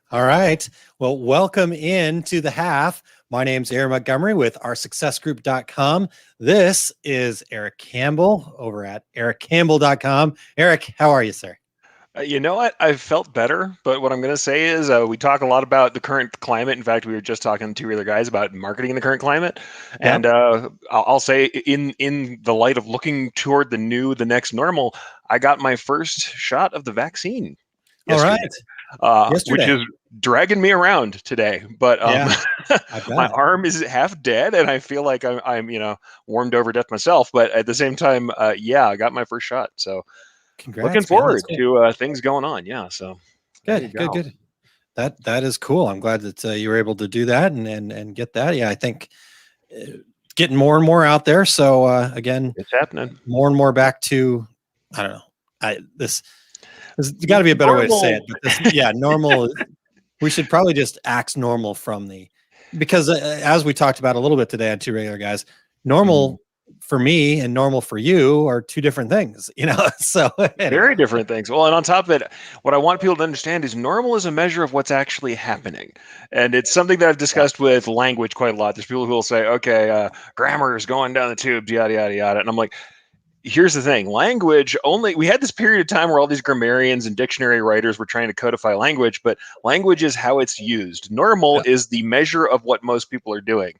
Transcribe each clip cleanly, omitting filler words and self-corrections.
All right. Well, welcome in to the half. My name's Erich Montgomery with OurSuccessGroup.com. This is Erich Campbell over at ErichCampbell.com. Erich, how are you, sir? You know what? I've felt better, but what I'm going to say is we talk a lot about the current climate. In fact, we were just talking to two other guys about marketing in the current climate, and Yep. I'll say in the light of looking toward the next normal, I got my first shot of the vaccine All right. yesterday, which Yesterday. is dragging me around today. But Yeah, I my bet. arm is half dead, and I feel like I'm warmed over death myself. But at the same time, yeah, I got my first shot, so. Looking Congrats, man. That's forward cool. to things going on. Yeah. So there you Good, good, go. good. That is cool. I'm glad that you were able to do that and get that. Yeah, I think getting more and more out there. So again, It's happening. more and more back to I don't know. This there's got to be a better way to say it. But normal. We should probably just axe normal from because as we talked about a little bit today on Two Regular Guys, normal for me and normal for you are two different things, So anyway. Very different things. Well, and on top of it, what I want people to understand is normal is a measure of what's actually happening. And it's something that I've discussed with language quite a lot. There's people who will say, okay, grammar is going down the tubes, yada, yada, yada. And I'm like, here's the thing, language only, we had this period of time where all these grammarians and dictionary writers were trying to codify language, but language is how it's used. Normal is the measure of what most people are doing.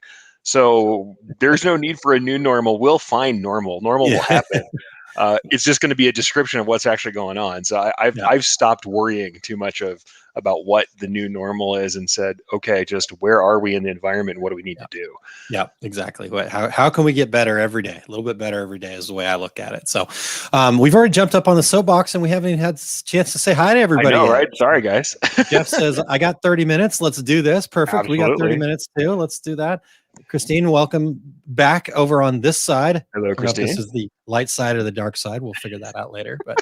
So there's no need for a new normal. We'll find normal. Normal will happen. It's just going to be a description of what's actually going on. So I've stopped worrying too much about what the new normal is and said, okay, just where are we in the environment? What do we need to do? Yeah, exactly. How can we get better every day? A little bit better every day is the way I look at it. So we've already jumped up on the soapbox and we haven't even had a chance to say hi to everybody. I know, yet. right? Sorry, guys. Jeff says, I got 30 minutes. Let's do this. Perfect. Absolutely. We got 30 minutes too. Let's do that. Christine, welcome back over on this side. Hello, Christine. This is the light side or the dark side. We'll figure that out later. But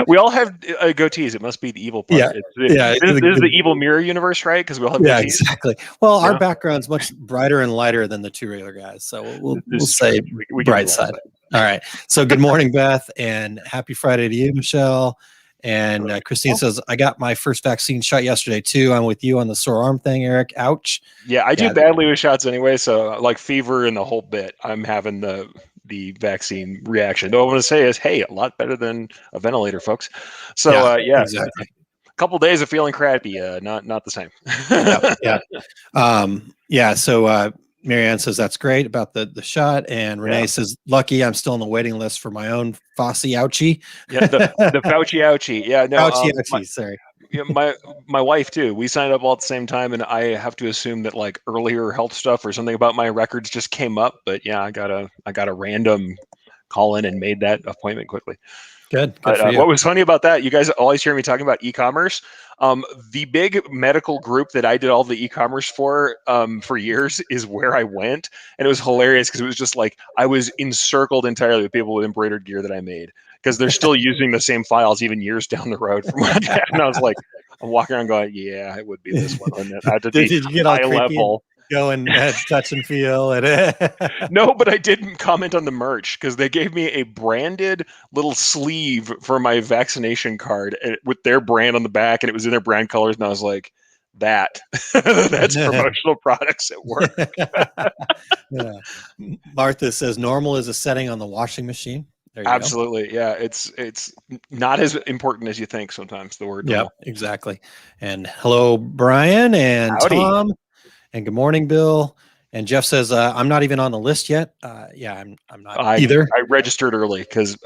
we all have goatees. It must be the evil part. Yeah, this is the evil mirror universe, right? Because we all have goatees. Exactly. Well, our background's much brighter and lighter than the Two Regular Guys. So we'll say we bright side. All right. So good morning, Beth, and happy Friday to you, Michelle. And Christine says, I got my first vaccine shot yesterday too. I'm with you on the sore arm thing, Erich. Ouch. Yeah, I do badly with shots anyway. So like fever and the whole bit, I'm having the vaccine reaction. Though I want to say is, hey, a lot better than a ventilator, folks. So exactly. A couple of days of feeling crappy, not the same. So Marianne says that's great about the shot, and Renee says lucky I'm still on the waiting list for my own Fossey ouchie. Yeah, the Fauci ouchie. Yeah, no, ouchie. Sorry. Yeah, my wife too. We signed up all at the same time, and I have to assume that like earlier health stuff or something about my records just came up. But yeah, I got a random call in and made that appointment quickly. Good. But, what was funny about that, you guys always hear me talking about e-commerce. The big medical group that I did all the e-commerce for years is where I went. And it was hilarious because it was just like I was encircled entirely with people with embroidered gear that I made because they're still using the same files even years down the road from what I had. And I was like, I'm walking around going, yeah, it would be this one. I had to be Did you get high level. Go and touch and feel it. No, but I didn't comment on the merch because they gave me a branded little sleeve for my vaccination card with their brand on the back, and it was in their brand colors. And I was like, that's promotional products at work. Yeah. Martha says normal is a setting on the washing machine. Absolutely. Go. Yeah. It's not as important as you think sometimes, the word. Yeah, exactly. And hello, Brian and Howdy. Tom. And good morning, Bill. And Jeff says, I'm not even on the list yet. I'm not either. I registered early because,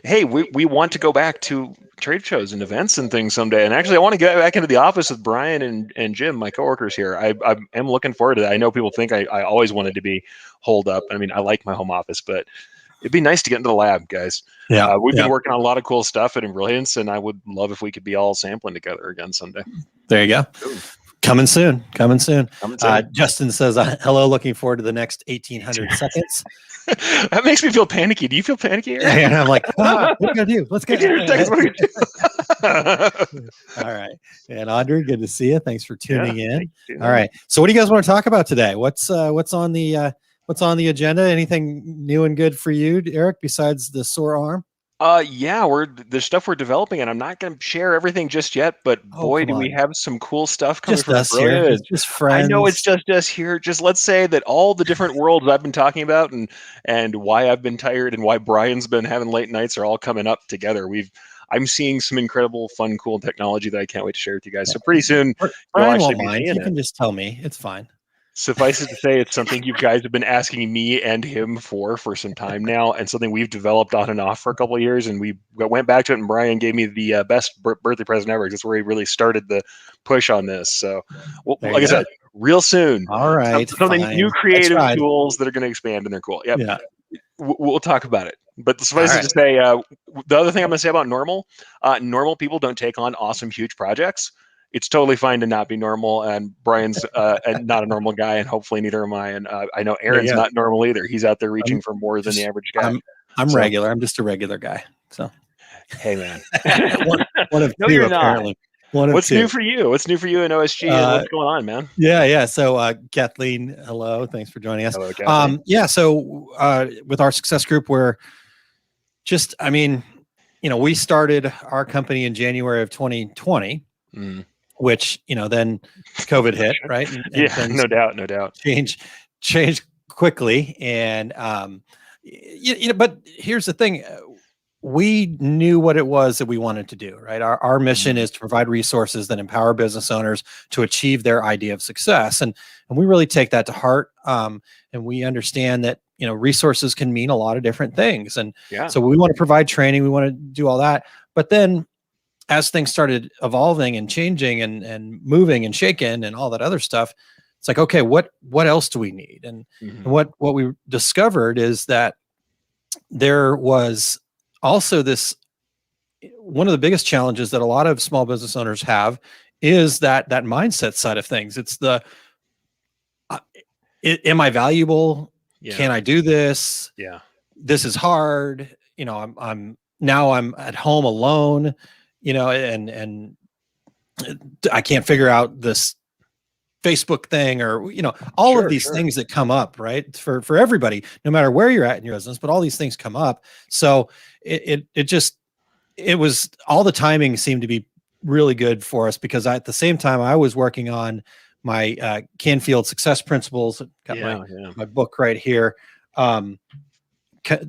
hey, we want to go back to trade shows and events and things someday. And actually, I want to get back into the office with Brian and Jim, my coworkers here. I am looking forward to that. I know people think I always wanted to be holed up. I mean, I like my home office, but it'd be nice to get into the lab, guys. Yeah, we've been working on a lot of cool stuff at Brilliance, and I would love if we could be all sampling together again someday. There you go. Ooh. Coming soon. Justin says, hello, looking forward to the next 1800 seconds. That makes me feel panicky. Do you feel panicky? And I'm like, what are we going to do? Let's get All right. And Audrey, good to see you. Thanks for tuning in. All right. So what do you guys want to talk about today? What's on the agenda? Anything new and good for you, Erich, besides the sore arm? Yeah, there's stuff we're developing, and I'm not going to share everything just yet. But Oh, boy, come do we on. have some cool stuff coming Just from us here. It's Brilliant. just I know it's friends. just us here. Just let's say that all the different worlds I've been talking about, and why I've been tired, and why Brian's been having late nights, are all coming up together. I'm seeing some incredible, fun, cool technology that I can't wait to share with you guys. So pretty soon, you'll Brian actually won't be mind. seeing You it. can just tell me. It's fine. Suffice it to say, it's something you guys have been asking me and him for some time now, and something we've developed on and off for a couple of years. And we went back to it, and Brian gave me the best birthday present ever. That's where he really started the push on this. So, well, There like you I go. said, real soon, All right. something new, Fine. I creative tried. tools that are going to expand, and they're cool. Yep, Yeah. we'll talk about it. But All suffice it right. to say, the other thing I'm going to say about normal people don't take on awesome, huge projects. It's totally fine to not be normal. And Brian's and not a normal guy, and hopefully neither am I. And I know Yeah. Aaron's Yeah. not normal either. He's out there I'm reaching for more than the just, average guy. I'm So, regular. I'm just a regular guy. So hey, man. one of No, two, you're not. apparently. One of What's new two. for you? What's new for you in OSG, and Uh, what's going on, man? yeah. So, Kathleen, hello. Thanks for joining us. Hello, Kathleen. Yeah. So, with our success group, we're just, I mean, we started our company in January of 2020, which, then COVID hit, right? And Yeah, things no doubt, no doubt. changed quickly. And, but here's the thing. We knew what it was that we wanted to do, right? Our mission is to provide resources that empower business owners to achieve their idea of success. And we really take that to heart. And we understand that, resources can mean a lot of different things. And Yeah, so we want to provide training, we want to do all that. But then as things started evolving and changing and moving and shaking and all that other stuff, it's like, okay, what else do we need? And what we discovered is that there was also this, one of the biggest challenges that a lot of small business owners have is that mindset side of things. It's the uh, am I valuable? yeah, Can I do this? yeah. This is hard. I'm now I'm at home alone, and I can't figure out this Facebook thing, or all of Sure, these sure. things that come up, right? For everybody, no matter where you're at in your business, but all these things come up. So it was, all the timing seemed to be really good for us, because at the same time I was working on my Canfield Success Principles. Got my book right here,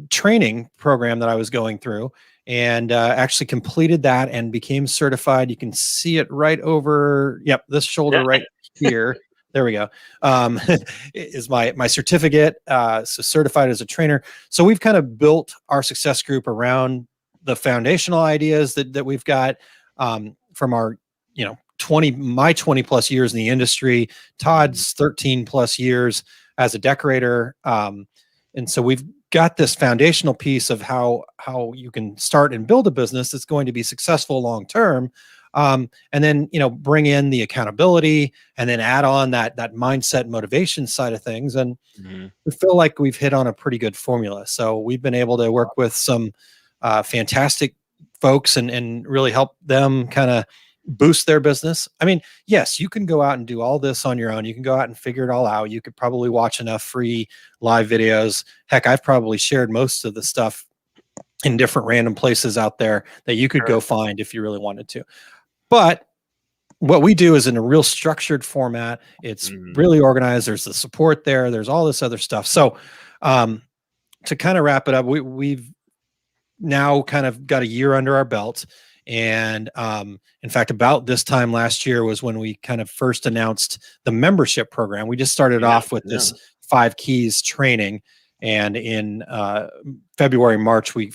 training program that I was going through, and actually completed that and became certified. You can see it right over, this shoulder right here. There we go. Is my certificate. So certified as a trainer. So we've kind of built our success group around the foundational ideas that we've got from our 20 plus years in the industry, Todd's 13 plus years as a decorator, and so we've got this foundational piece of how you can start and build a business that's going to be successful long term, and then bring in the accountability, and then add on that mindset motivation side of things. And we feel like we've hit on a pretty good formula. So we've been able to work with some fantastic folks and really help them kind of boost their business. I mean, yes, you can go out and do all this on your own. You can go out and figure it all out. You could probably watch enough free live videos. Heck, I've probably shared most of the stuff in different random places out there that you could go find if you really wanted to. But what we do is in a real structured format. It's really organized. There's the support there. There's all this other stuff. So to kind of wrap it up, we've now kind of got a year under our belt. And in fact, about this time last year was when we kind of first announced the membership program. We just started off with this 5 keys training. And in February, March, we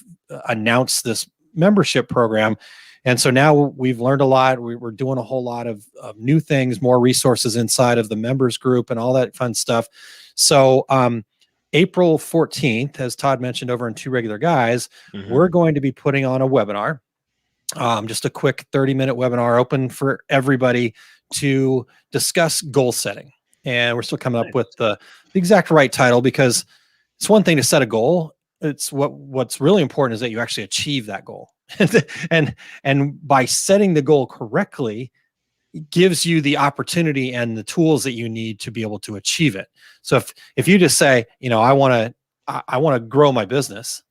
announced this membership program. And so now we've learned a lot. We're doing a whole lot of new things, more resources inside of the members group and all that fun stuff. So April 14th, as Todd mentioned over in Two Regular Guys, we're going to be putting on a webinar. Just a quick 30-minute webinar open for everybody to discuss goal setting. And we're still coming up with the exact right title, because it's one thing to set a goal. It's what's really important is that you actually achieve that goal. and by setting the goal correctly, it gives you the opportunity and the tools that you need to be able to achieve it. So if you just say, I want to grow my business,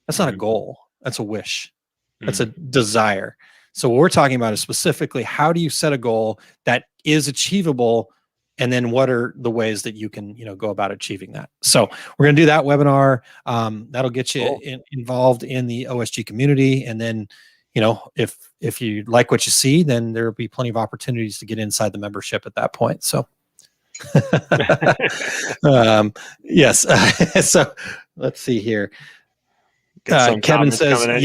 that's not a goal. That's a wish. That's a desire. So what we're talking about is specifically, how do you set a goal that is achievable? And then what are the ways that you can, go about achieving that? So we're going to do that webinar. That'll get you involved in the OSG community. And then, if you like what you see, then there'll be plenty of opportunities to get inside the membership at that point. So, yes. So let's see here. Kevin says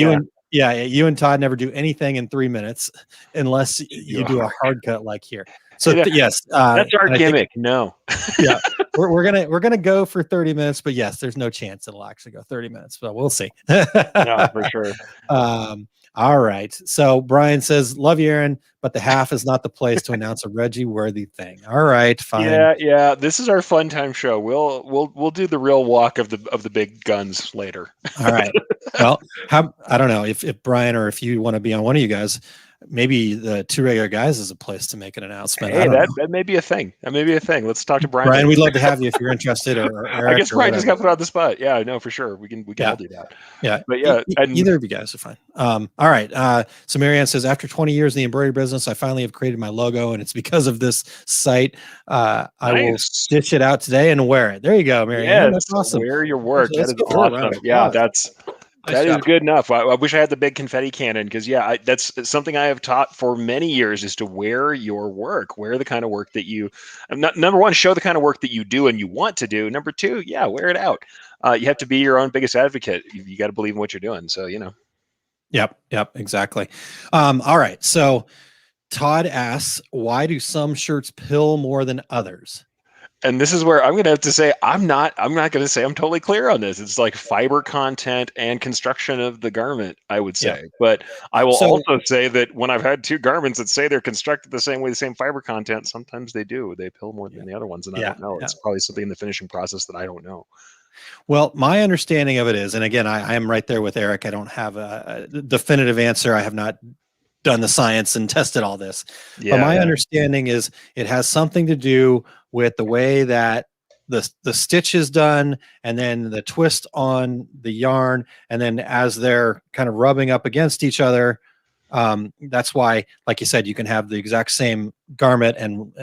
you and Todd never do anything in 3 minutes unless you do a hard cut like here. So yes, that's our gimmick. No, yeah, we're gonna go for 30 minutes, but yes, there's no chance it'll actually go 30 minutes, but we'll see. No, for sure. All right. So Brian says, "Love you, Aaron, but the half is not the place to announce a Reggie worthy thing." All right, fine. Yeah. This is our fun time show. We'll do the real walk of the big guns later. All right. Well, I don't know if Brian, or if you want to be on one of you guys, maybe the two regular guys is a place to make an announcement. Hey, that may be a thing. That may be a thing. Let's talk to Brian. Brian, we'd love to have you if you're interested. Or Eric, I guess Brian just got put on the spot. Yeah, no, for sure. We can all do that. Yeah, but yeah, either of you guys are fine. All right. So Marianne says, after 20 years in the embroidery business, I finally have created my logo, and it's because of this site. I will stitch it out today and wear it. There you go, Marianne. Yeah, that's awesome. Wear your work. That is awesome. Yeah, that is good enough. I wish I had the big confetti cannon, because that's something I have taught for many years, is to wear your work, wear the kind of work that you, number one, show the kind of work that you do and you want to do. Number two, wear it out. You have to be your own biggest advocate. You got to believe in what you're doing. So, Yep, exactly. All right. So Todd asks, why do some shirts pill more than others? And this is where I'm going to have to say, I'm not going to say I'm totally clear on this. It's like fiber content and construction of the garment, I would say. Yeah. But I will also say that when I've had two garments that say they're constructed the same way, the same fiber content, sometimes they do. They pill more than the other ones. And I don't know. It's probably something in the finishing process that I don't know. Well, my understanding of it is, and again, I am right there with Eric. I don't have a definitive answer. I have not done the science and tested all this. But my understanding is it has something to do with the way that the stitch is done, and then the twist on the yarn, and then as they're kind of rubbing up against each other, that's why, like you said, you can have the exact same garment and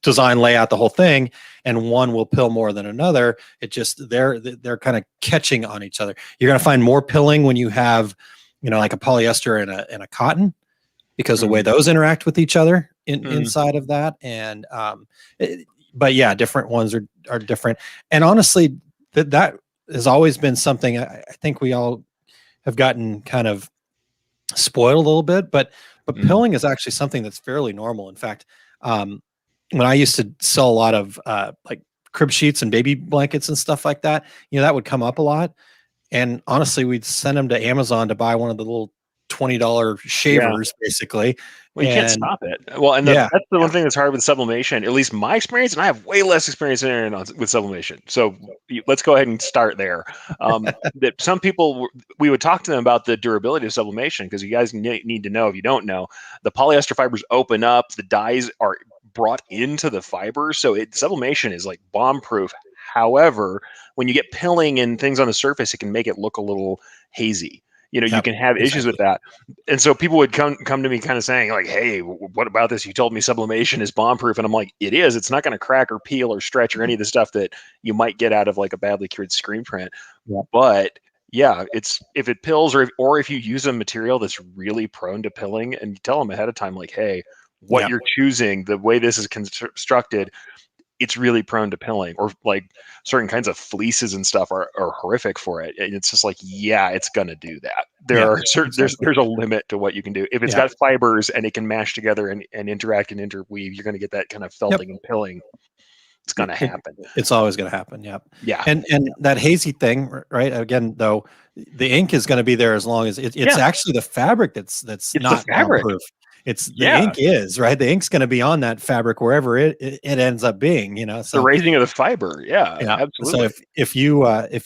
design, layout, the whole thing, and one will pill more than another. It just they're kind of catching on each other. You're going to find more pilling when you have like a polyester and a cotton, because the way those interact with each other inside of that. And but yeah, different ones are different. And honestly, that has always been something I think we all have gotten kind of spoiled a little bit, but pilling is actually something that's fairly normal. In fact, when I used to sell a lot of like crib sheets and baby blankets and stuff like that, that would come up a lot. And honestly, we'd send them to Amazon to buy one of the little $20 shavers, basically. Well, you can't stop it. Well, and that's the one thing that's hard with sublimation, at least my experience, and I have way less experience with sublimation. So let's go ahead and start there. That some people, we would talk to them about the durability of sublimation, because you guys need to know, if you don't know, the polyester fibers open up, the dyes are brought into the fibers. So sublimation is like bomb proof. However, when you get pilling and things on the surface, it can make it look a little hazy. You can have issues with that. And so people would come to me kind of saying like, hey, what about this? You told me sublimation is bomb proof. And I'm like, it is. It's not going to crack or peel or stretch or any of the stuff that you might get out of like a badly cured screen print. Yeah. But it's, if it pills, or if you use a material that's really prone to pilling, and you tell them ahead of time, like, hey, what you're choosing, the way this is constructed, it's really prone to pilling, or like certain kinds of fleeces and stuff are horrific for it. And it's just like, it's going to do that. There's a limit to what you can do. If it's got fibers and it can mash together and interact and interweave, you're going to get that kind of felting and pilling. It's going to happen. It's always going to happen. Yep. Yeah. And that hazy thing, right? Again, though, the ink is going to be there as long as it's actually the fabric that's not proof. It's the ink is right. The ink's going to be on that fabric wherever it ends up being. So the raising of the fiber. Yeah, absolutely. So if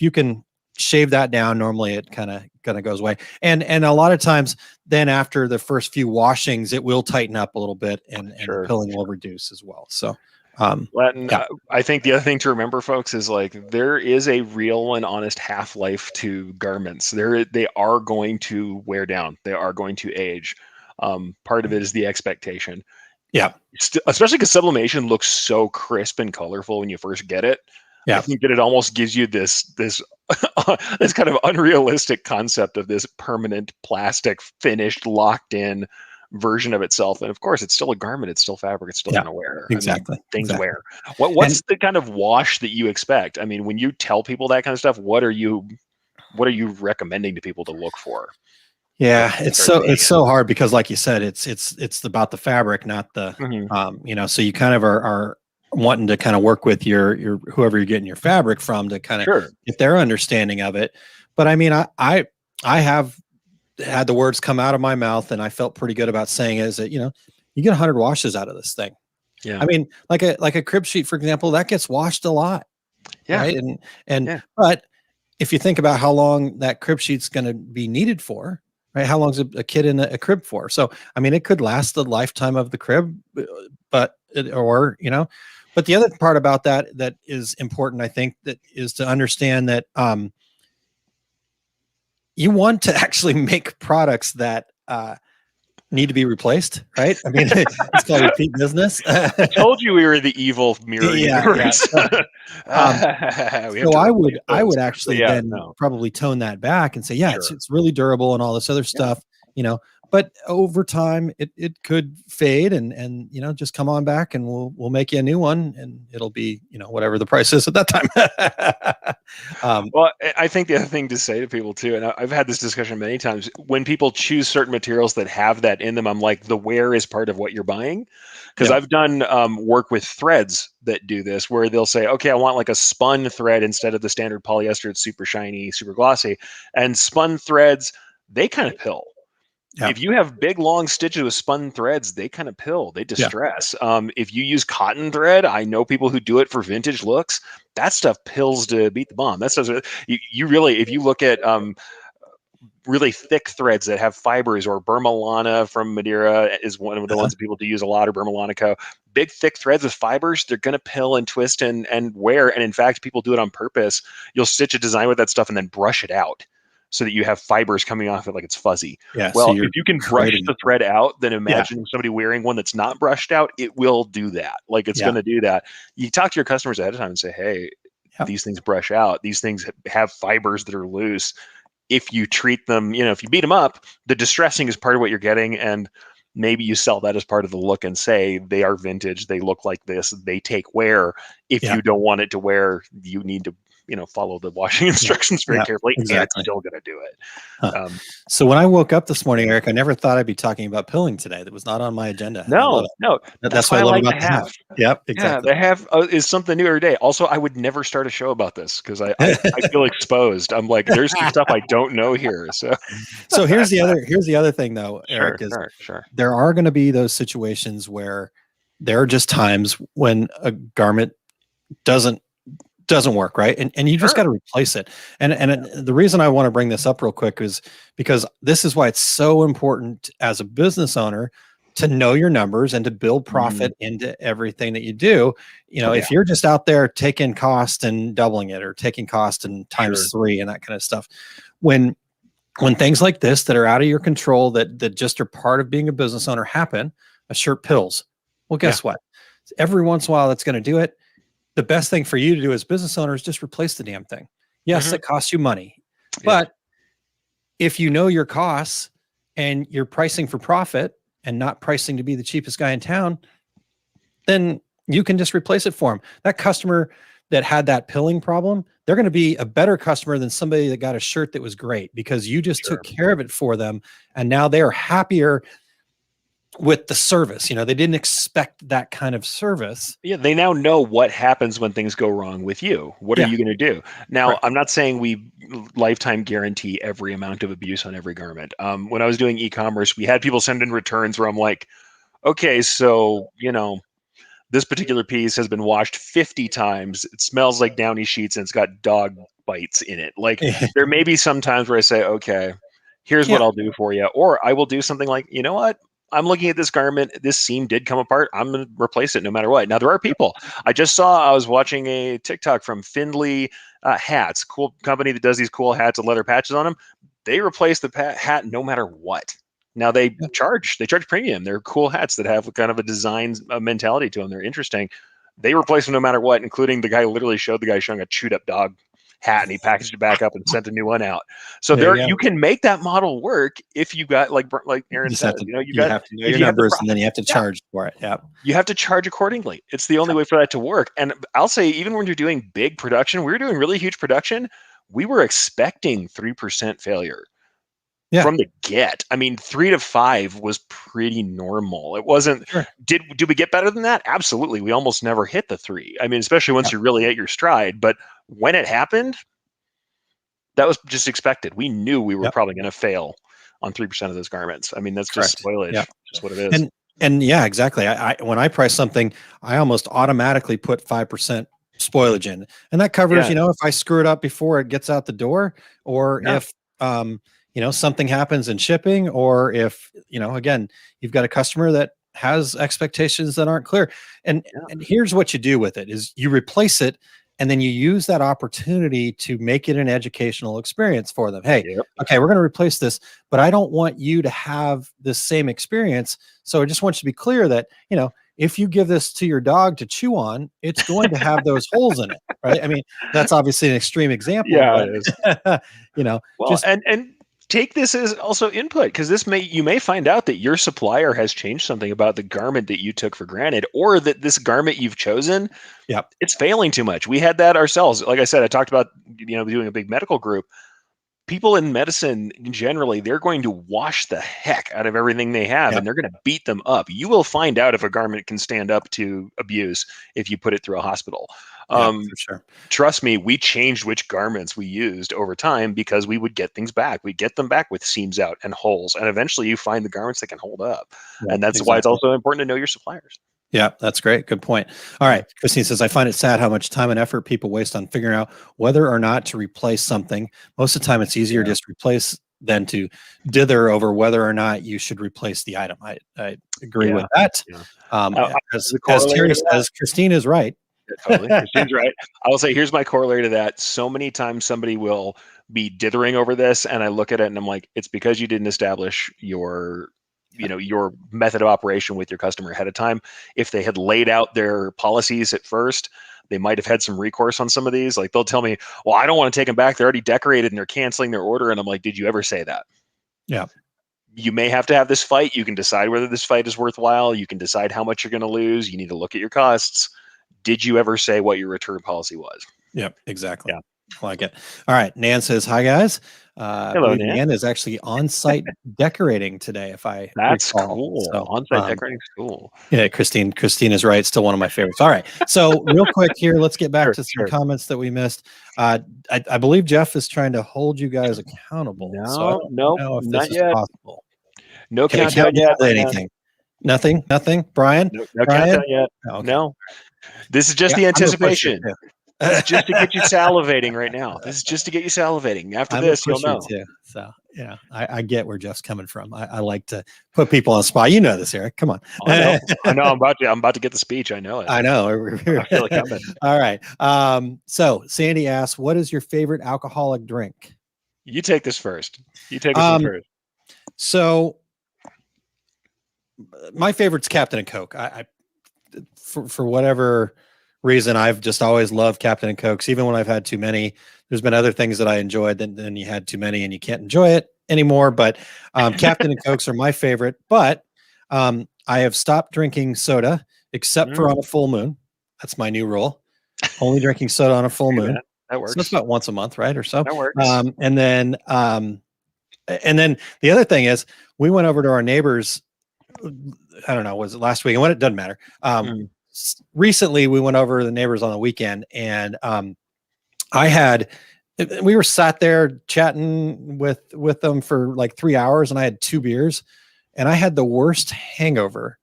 you can shave that down, normally it kind of goes away. And a lot of times, then after the first few washings, it will tighten up a little bit, and the pilling will reduce as well. So Latin, Yeah, I think the other thing to remember, folks, is like there is a real and honest half-life to garments. They are going to wear down. They are going to age. Part of it is the expectation. yeah, Especially because sublimation looks so crisp and colorful when you first get it. I yeah, think that it almost gives you this this kind of unrealistic concept of this permanent plastic finished locked in version of itself. And of course, it's still a garment, it's still fabric, it's still yeah. going to wear. I mean, Exactly, things exactly. wear. And What's the kind of wash that you expect? I mean, when you tell people that kind of stuff, what are you recommending to people to look for yeah, before they start seeing it's so hard because, like you said, it's about the fabric, not the it? So you kind of are wanting to kind of work with your whoever you're getting your fabric from to kind of Sure. get their understanding of it. But I mean, I have had the words come out of my mouth, and I felt pretty good about saying it, is that you get 100 washes out of this thing. Yeah. I mean, like a crib sheet, for example, that gets washed a lot, Yeah. right? And Yeah. but if you think about how long that crib sheet's going to be needed for, right? How long's a kid in a crib for? So, I mean, it could last the lifetime of the crib, but but the other part about that is important, I think, that is to understand that you want to actually make products that need to be replaced, right? I mean, it's called repeat business. I told you we were the evil mirror Yeah, yeah. universe. Um, We have so to I replace would those. But actually yeah, then no, probably tone that back and say, yeah, sure. it's really durable and all this other Yeah. stuff, but over time it could fade and just come on back and we'll make you a new one and it'll be, whatever the price is at that time. Well, I think the other thing to say to people too, and I've had this discussion many times, when people choose certain materials that have that in them, I'm like, the wear is part of what you're buying. Because Yeah. I've done work with threads that do this, where they'll say, okay, I want like a spun thread instead of the standard polyester. It's super shiny, super glossy. And spun threads, they kind of pill. Yeah. If you have big long stitches with spun threads, they kind of pill, they Yeah. distress. If you use cotton thread, I know people who do it for vintage looks. That stuff pills to beat the bomb. That stuff, you really, if you look at really thick threads that have fibers, or Burmalana from Madeira is one of the ones that people do use a lot, or Burmalana. Big thick threads with fibers, they're going to pill and twist and wear. And in fact, people do it on purpose. You'll stitch a design with that stuff and then brush it out so that you have fibers coming off it like it's fuzzy. Yeah. So Well, you're if you can brush creating, the thread out, then yeah. imagine somebody wearing one that's not brushed out. It will do that. Like it's Yeah. going to do that. You talk to your customers ahead of time and say, hey, Yeah. these things brush out. These things have fibers that are loose. If you treat them, if you beat them up, the distressing is part of what you're getting. And maybe you sell that as part of the look and say they are vintage, they look like this, they take wear. If Yeah. you don't want it to wear, you need to follow the washing instructions very Yeah. carefully, and it's Exactly. still going to do it. Huh. So when I woke up this morning, Eric, I never thought I'd be talking about pilling today. That was not on my agenda, and I love No, it. no, That's that's what why I I love like about to the have. half. Yep, Yeah, exactly. they have is something new every day. Also, I would never start a show about this because I feel exposed. I'm like, there's some stuff I don't know here. So So here's the other thing though, Eric, is sure. there are going to be those situations where there are just times when a garment doesn't work, right? And you just got Sure. to replace it. And the reason I want to bring this up real quick is because this is why it's so important as a business owner to know your numbers and to build profit into everything that you do. Yeah, If you're just out there taking cost and doubling it, or taking cost and sure. times 3 and that kind of stuff, when things like this that are out of your control, that just are part of being a business owner, happen, a shirt pills. Well, guess what? Every once in a while, that's going to do it. The best thing for you to do as business owner is just replace the damn thing. Yes, it costs you money, but if you know your costs and you're pricing for profit and not pricing to be the cheapest guy in town, then you can just replace it for them. That customer that had that pilling problem, they're going to be a better customer than somebody that got a shirt that was great because you just took care of it for them. And now they are happier with the service. They didn't expect that kind of service. Yeah, they now know what happens when things go wrong with you. What are you going to do? Now, Right. I'm not saying we lifetime guarantee every amount of abuse on every garment. When I was doing e-commerce, we had people send in returns where I'm like, okay, so, this particular piece has been washed 50 times. It smells like Downy sheets and it's got dog bites in it. Like there may be some times where I say, okay, here's what Yeah. I'll do for you. Or I will do something like, you know what? I'm looking at this garment. This seam did come apart. I'm going to replace it no matter what. Now, there are people. I was watching a TikTok from Findlay Hats, cool company that does these cool hats with leather patches on them. They replace the hat no matter what. Now they charge premium. They're cool hats that have kind of a design mentality to them. They're interesting. They replace them no matter what, including the guy literally showed the guy showing a chewed up dog hat, and he packaged it back up and sent a new one out. So you can make that model work if you got like Aaron said, you have to know your numbers, and then you have to charge for it. Yeah, you have to charge accordingly. It's the only way for that to work. And I'll say, even when you're doing big production, we were doing really huge production. We were expecting 3% failure. Yeah. From the get. I mean, 3 to 5 was pretty normal. It wasn't. Sure. Did we get better than that? Absolutely. We almost never hit the 3. I mean, especially once you're really at your stride. But when it happened, that was just expected. We knew we were probably going to fail on 3% of those garments. I mean, that's just spoilage. Just what it is. And yeah, exactly. When I price something, I almost automatically put 5% spoilage in, and that covers, if I screw it up before it gets out the door, or if something happens in shipping, or if, again, you've got a customer that has expectations that aren't clear. And here's what you do with it is you replace it, and then you use that opportunity to make it an educational experience for them. Hey, okay, we're going to replace this, but I don't want you to have this same experience. So I just want you to be clear that, if you give this to your dog to chew on, it's going to have those holes in it, right? I mean, that's obviously an extreme example. Yeah, it is. Well, and take this as also input, because you may find out that your supplier has changed something about the garment that you took for granted, or that this garment you've chosen, it's failing too much. We had that ourselves. Like I said, I talked about doing a big medical group. People in medicine generally, they're going to wash the heck out of everything they have, and they're going to beat them up. You will find out if a garment can stand up to abuse if you put it through a hospital. For sure. Trust me, we changed which garments we used over time because we would get things back. We get them back with seams out and holes, and eventually you find the garments that can hold up. And that's why it's also important to know your suppliers. Yeah, that's great. Good point. All right. Christine says, I find it sad how much time and effort people waste on figuring out whether or not to replace something. Most of the time it's easier to just replace than to dither over whether or not you should replace the item. I agree with that. As Terry says, Christine is right. Totally. Christine's right. I will say, here's my corollary to that. So many times somebody will be dithering over this, and I look at it and I'm like, it's because you didn't establish your method of operation with your customer ahead of time. If they had laid out their policies at first, they might have had some recourse on some of these. Like, they'll tell me, well, I don't want to take them back. They're already decorated and they're canceling their order. And I'm like, did you ever say that? Yeah. You may have to have this fight. You can decide whether this fight is worthwhile. You can decide how much you're going to lose. You need to look at your costs. Did you ever say what your return policy was? Yep, exactly. Yeah. I like it. All right. Nan says, hi, guys. Hello, Nan is actually on-site decorating today, That's recall. cool. So, on-site decorating is cool. Yeah, Christine is right. Still one of my favorites. All right. So real quick here, let's get back to some comments that we missed. I believe Jeff is trying to hold you guys accountable. No, so I don't know if not this yet. is possible. No countdown yet. Anything? Nothing? Brian? No countdown yet. Oh, okay. No. This is just the anticipation. This is just to get you salivating right now. This is just to get you salivating. After this, you'll know. Too. So, yeah, I get where Jeff's coming from. I like to put people on the spot. You know this, Eric. Come on. I know. I'm about to get the speech. I know it. I know. I feel it coming. All right. So Sandy asks, what is your favorite alcoholic drink? You take this first. First. So my favorite's Captain and Coke. For whatever reason, I've just always loved Captain and Cokes. Even when I've had too many, there's been other things that I enjoyed. Then you had too many and you can't enjoy it anymore. But Captain and Cokes are my favorite. But I have stopped drinking soda except for on a full moon. That's my new rule. Only drinking soda on a full moon. That works. So that's about once a month, right? Or so. That works. And then the other thing is, we went over to our neighbors. I don't know, was it last week? And it doesn't matter. Recently, we went over to the neighbors on the weekend, and we were sat there chatting with them for like 3 hours, and I had 2 beers, and I had the worst hangover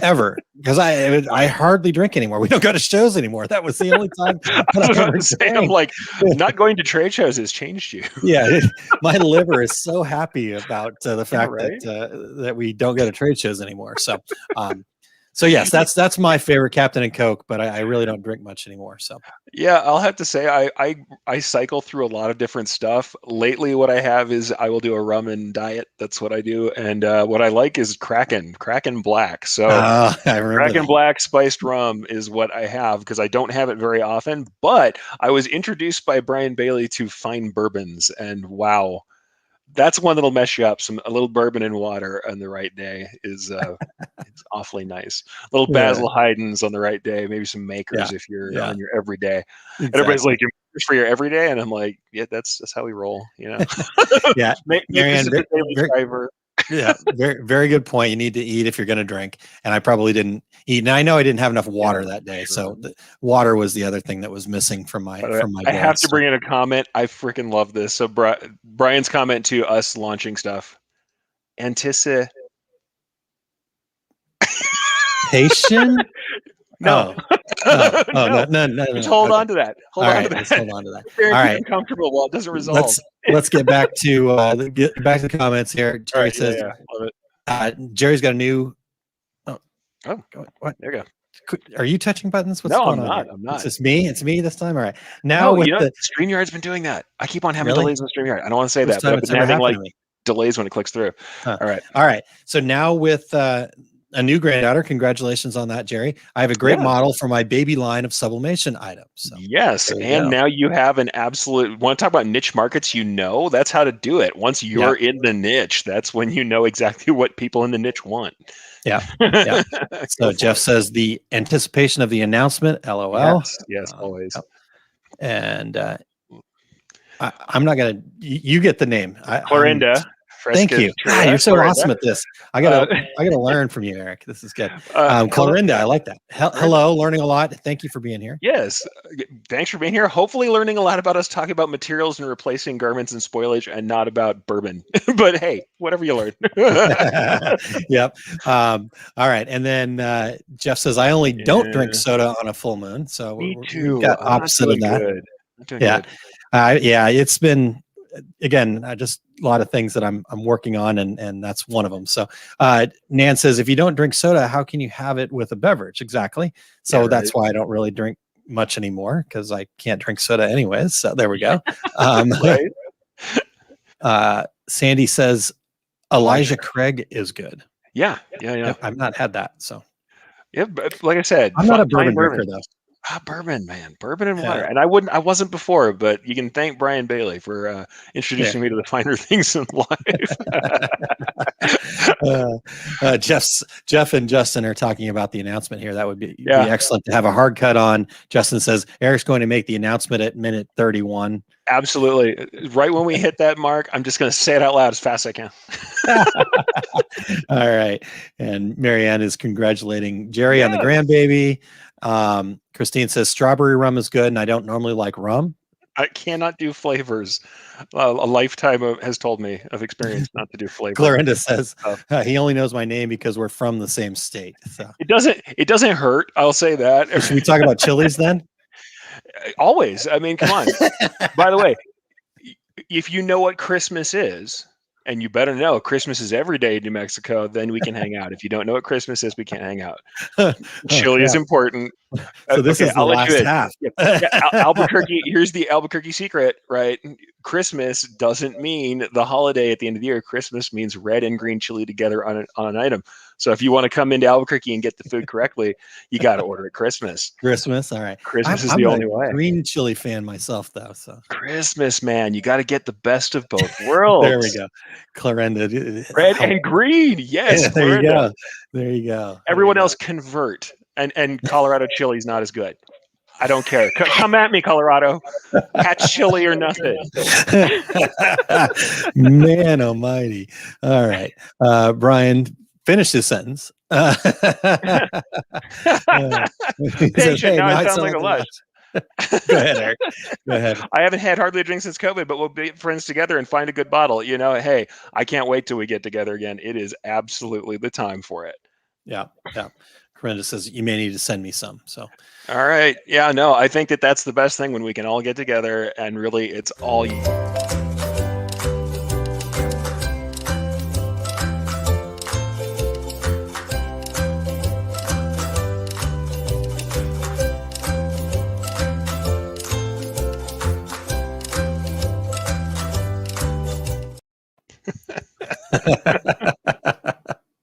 ever, because I hardly drink anymore. We don't go to shows anymore. That was the only time I that was I about ever to say, I'm drank. like, not going to trade shows has changed you. Yeah, my liver is so happy about the fact right? that we don't go to trade shows anymore. So yes, that's my favorite Captain and Coke, but I really don't drink much anymore. So Yeah, I'll have to say I cycle through a lot of different stuff. Lately, what I have is I will do a rum and diet. That's what I do, and what I like is Kraken Black. So I remember Kraken that. Black spiced rum is what I have because I don't have it very often. But I was introduced by Brian Bailey to fine bourbons, and wow, that's one that'll mess you up. A little bourbon and water on the right day is it's awfully nice. Little Yeah, Basil Haydn's on the right day, maybe some yeah, Makers if you're yeah, on your everyday. And everybody's exactly. like, "Your Makers for your everyday," and I'm like, "Yeah, that's how we roll." Yeah, Makers Marianne, is a daily very, driver. yeah, very good point. You need to eat if you're going to drink, and I probably didn't eat. And I know I didn't have enough Yeah, water that day, sure. so the water was the other thing that was missing from By the way, my I have blood. to So bring in a comment. I freaking love this. So Brian's comment to us launching stuff. Anticipation. patient. No. Oh, oh, No. no. Just hold Okay, on to that. Hold all on to right. Let's that. hold on to that. Fair and All keep right, him comfortable while it doesn't resolve. let's get back to the comments here. All Jerry right. Yeah. says Yeah. Love it. Jerry's got a new. Oh, Oh, what? there you go. Are you touching buttons? What's No, going I'm on here? not. I'm It's not. just me. It's me this time. All right. Now No, with the StreamYard's been doing that. I keep on having really delays on StreamYard. I don't want to say first that, but time I've it's been ever having happened like to me. delays when it clicks through. Huh. All right. All right. So now with a new granddaughter, congratulations on that, Jerry. I have a great Yeah. model for my baby line of sublimation items. So Yes. there you And go. now you have an absolute want to talk about niche markets, that's how to do it. Once Yeah. you're in the niche, that's when you know exactly what people in the niche want. Yeah. Yeah. So Jeff says the anticipation of the announcement, LOL. Yes, always. Yep. And I'm not gonna. You get the name. I'm. Clorinda Thank Fresca you. You're Tria. so awesome at this. I gotta Uh, learn from you, Eric. This is good. hello, Clorinda, yeah, I like that. Clorinda. Hello, learning a lot. Thank you for being here. Yes. Thanks for being here. Hopefully, learning a lot about us talking about materials and replacing garments and spoilage and not about bourbon. But hey, whatever you learn. Yep. All right. And then Jeff says, I only don't drink Yeah, soda on a full moon. So me we've too. got I'm not opposite of doing that. good. Not doing Yeah. good. Yeah. It's been, again, just a lot of things that I'm working on, and that's one of them. So Nan says, if you don't drink soda, how can you have it with a beverage? Exactly. So Yeah, that's right. why I don't really drink much anymore, because I can't drink soda anyways. So there we go. Right. Sandy says Elijah Craig is good. Yeah. Yeah. Yeah. I've not had that. So Yeah. But like I said, I'm not a fine bourbon bourbon. drinker though. Bourbon, man, bourbon and water. Yeah. And I wasn't before, but you can thank Brian Bailey for introducing me to the finer things in life. Jeff and Justin are talking about the announcement here. That would be Yeah, excellent to have a hard cut on. Justin says Eric's going to make the announcement at minute 31. absolutely. Right when we hit that mark, I'm just going to say it out loud as fast as I can. All right. And Marianne is congratulating Jerry on the grandbaby. Christine says strawberry rum is good, and I don't normally like rum. I cannot do flavors. A lifetime has told me of experience not to do flavors. Clorinda says he only knows my name because we're from the same state. So it doesn't hurt. I'll say that. should we talk about chilies then? Always. I mean, come on. By the way, if you know what Christmas is, and you better know Christmas is every day in New Mexico, then we can hang out. If you don't know what Christmas is, we can't hang out. Chili is important. So this is the last half. Albuquerque, here's the Albuquerque secret, right? Christmas doesn't mean the holiday at the end of the year. Christmas means red and green chili together on an item. So if you want to come into Albuquerque and get the food correctly, you got to order at Christmas. Christmas, all right. Christmas is the only way. Green chili fan myself, though. So Christmas, man, you got to get the best of both worlds. There we go. Clorinda, red and green. Yes, yeah, there you go. There you go. Everyone else convert, and Colorado chili is not as good. I don't care. Come at me, Colorado. Catch chili or nothing. Man almighty. All right. Brian, finish this sentence. Patient, now I sound like a lush. Go ahead, Eric. Go ahead. I haven't had hardly a drink since COVID, but we'll be friends together and find a good bottle. Hey, I can't wait till we get together again. It is absolutely the time for it. Yeah. Corinda says you may need to send me some. So All right. Yeah, no, I think that that's the best thing when we can all get together and really it's all you.